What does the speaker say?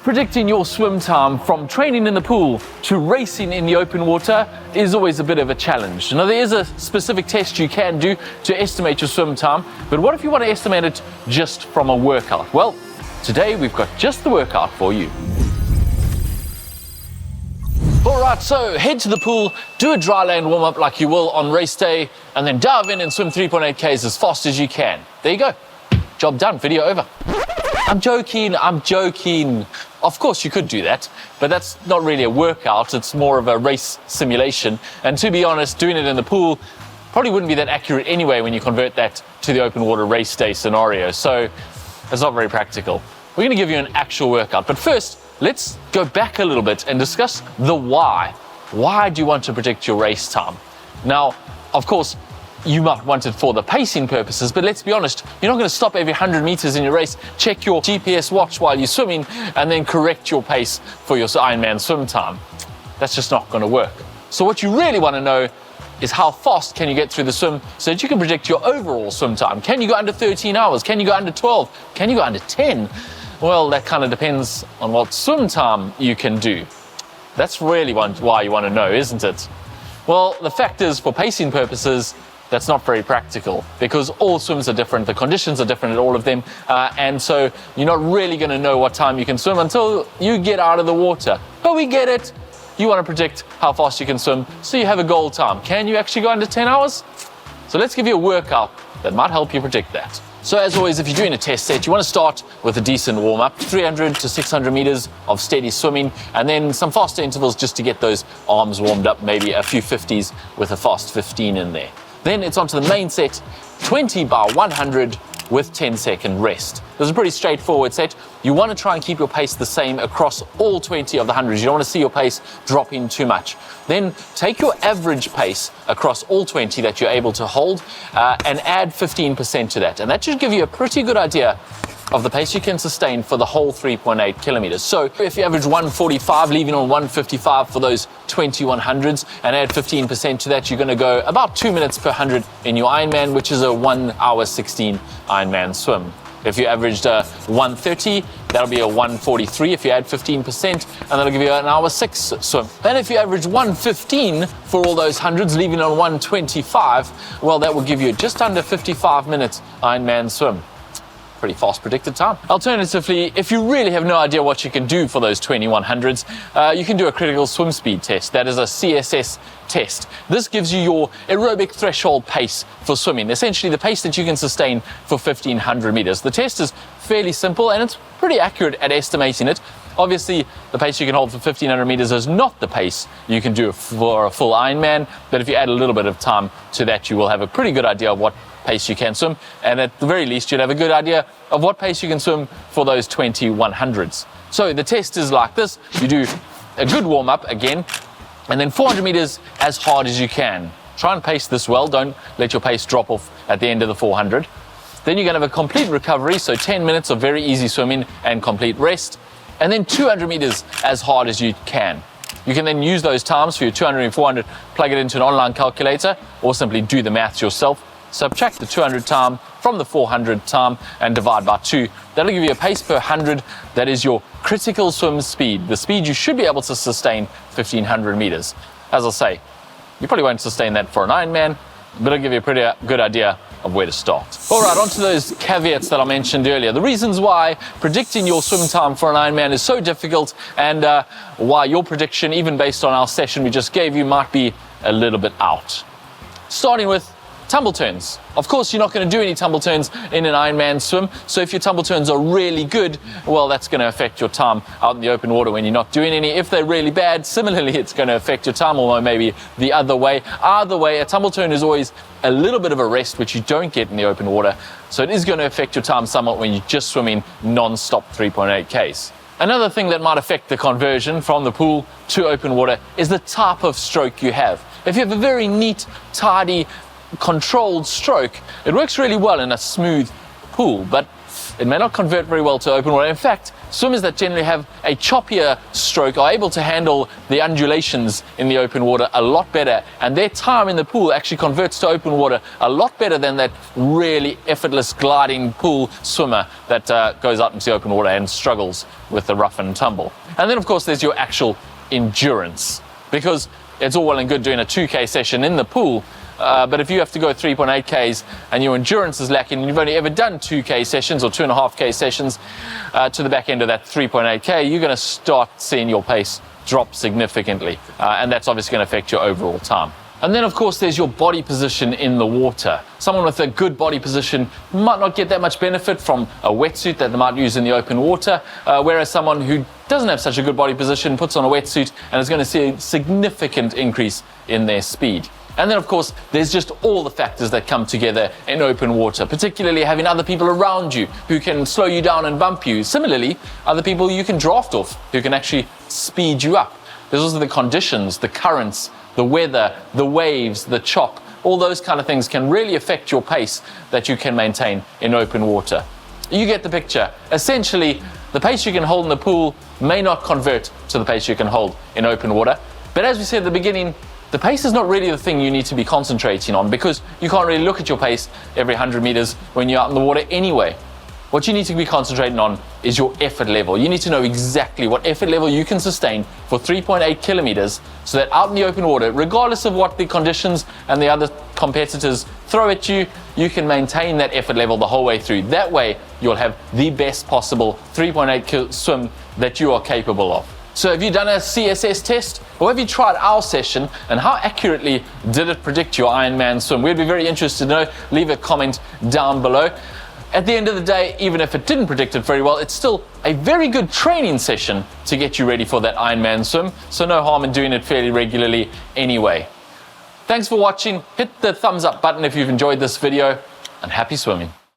Predicting your swim time from training in the pool to racing in the open water is always a bit of a challenge. Now, there is a specific test you can do to estimate your swim time, but what if you want to estimate it just from a workout? Well, today we've got just the workout for you. Alright, so head to the pool, do a dry land warm-up like you will on race day, and then dive in and swim 3.8 Ks as fast as you can. There you go. Job done, video over. I'm joking. Of course you could do that, but that's not really a workout, it's more of a race simulation. And to be honest, doing it in the pool probably wouldn't be that accurate anyway when you convert that to the open water race day scenario. So it's not very practical. We're going to give you an actual workout, but first, let's go back a little bit and discuss the why. Why do you want to predict your race time? Now, of course, you might want it for the pacing purposes, but let's be honest, you're not going to stop every 100 meters in your race, check your GPS watch while you're swimming, and then correct your pace for your Ironman swim time. That's just not going to work. So what you really want to know is how fast can you get through the swim so that you can predict your overall swim time. Can you go under 13 hours? Can you go under 12? Can you go under 10? Well, that kind of depends on what swim time you can do. That's really why you want to know, isn't it? Well, the fact is, for pacing purposes, that's not very practical because all swims are different, the conditions are different at all of them, and so you're not really going to know what time you can swim until you get out of the water. But we get it. You want to predict how fast you can swim, so you have a goal time. Can you actually go under 10 hours? So let's give you a workout that might help you predict that. So as always, if you're doing a test set, you want to start with a decent warm-up, 300 to 600 meters of steady swimming, and then some faster intervals just to get those arms warmed up, maybe a few 50s with a fast 15 in there. Then it's onto the main set, 20 by 100 with 10-second rest. This is a pretty straightforward set. You want to try and keep your pace the same across all 20 of the 100s. You don't want to see your pace dropping too much. Then take your average pace across all 20 that you're able to hold and add 15% to that. And that should give you a pretty good idea of the pace you can sustain for the whole 3.8 kilometers. So if you average 145, leaving on 155 for those 2100s, and add 15% to that, you're going to go about 2 minutes per 100 in your Ironman, which is a 1 hour 16 Ironman swim. If you averaged 130, that'll be a 143 if you add 15%, and that'll give you an hour 6 swim. Then if you average 115 for all those hundreds, leaving on 125, well, that will give you just under 55 minutes Ironman swim. Pretty fast predicted time. Alternatively, if you really have no idea what you can do for those 2100s, you can do a critical swim speed test. That is a CSS test. This gives you your aerobic threshold pace for swimming, essentially the pace that you can sustain for 1500 meters. The test is fairly simple and it's pretty accurate at estimating it. Obviously, the pace you can hold for 1500 meters is not the pace you can do for a full Ironman, but if you add a little bit of time to that, you will have a pretty good idea of what pace you can swim, and at the very least you'll have a good idea of what pace you can swim for those 2100s. So the test is like this. You do a good warm-up again, and then 400 meters as hard as you can. Try and pace this well, don't let your pace drop off at the end of the 400. Then you're going to have a complete recovery, so 10 minutes of very easy swimming and complete rest, and then 200 meters as hard as you can. You can then use those times for your 200 and 400, plug it into an online calculator, or simply do the maths yourself. Subtract the 200 time from the 400 time and divide by 2. That'll give you a pace per 100 that is your critical swim speed, the speed you should be able to sustain 1500 meters. As I say, you probably won't sustain that for an Ironman, but it'll give you a pretty good idea of where to start. All right, on to those caveats that I mentioned earlier. The reasons why predicting your swim time for an Ironman is so difficult, and why your prediction, even based on our session we just gave you, might be a little bit out. Starting with tumble turns. Of course, you're not going to do any tumble turns in an Ironman swim, so if your tumble turns are really good, well, that's going to affect your time out in the open water when you're not doing any. If they're really bad, similarly, it's going to affect your time, or maybe the other way. Either way, a tumble turn is always a little bit of a rest, which you don't get in the open water, so it is going to affect your time somewhat when you're just swimming non-stop 3.8 Ks. Another thing that might affect the conversion from the pool to open water is the type of stroke you have. If you have a very neat, tidy, controlled stroke, it works really well in a smooth pool, but it may not convert very well to open water. In fact, swimmers that generally have a choppier stroke are able to handle the undulations in the open water a lot better, and their time in the pool actually converts to open water a lot better than that really effortless gliding pool swimmer that goes out into the open water and struggles with the rough and tumble. And then of course there's your actual endurance, because it's all well and good doing a 2K session in the pool, but if you have to go 3.8 Ks and your endurance is lacking and you've only ever done 2K sessions or 2.5K sessions to the back end of that 3.8 K, you're going to start seeing your pace drop significantly, and that's obviously going to affect your overall time. And then of course there's your body position in the water. Someone with a good body position might not get that much benefit from a wetsuit that they might use in the open water, whereas someone who doesn't have such a good body position puts on a wetsuit and is going to see a significant increase in their speed. And then of course there's just all the factors that come together in open water, particularly having other people around you who can slow you down and bump you. Similarly, other people you can draft off who can actually speed you up. There's also the conditions, the currents, the weather, the waves, the chop. All those kind of things can really affect your pace that you can maintain in open water. You get the picture. Essentially, the pace you can hold in the pool may not convert to the pace you can hold in open water. But as we said at the beginning, the pace is not really the thing you need to be concentrating on, because you can't really look at your pace every 100 meters when you're out in the water anyway. What you need to be concentrating on is your effort level. You need to know exactly what effort level you can sustain for 3.8 kilometers, so that out in the open water, regardless of what the conditions and the other competitors throw at you, you can maintain that effort level the whole way through. That way, you'll have the best possible 3.8 swim that you are capable of. So have you done a CSS test? Or have you tried our session, and how accurately did it predict your Ironman swim? We'd be very interested to know. Leave a comment down below. At the end of the day, even if it didn't predict it very well, it's still a very good training session to get you ready for that Ironman swim. So no harm in doing it fairly regularly anyway. Thanks for watching. Hit the thumbs up button if you've enjoyed this video, and happy swimming.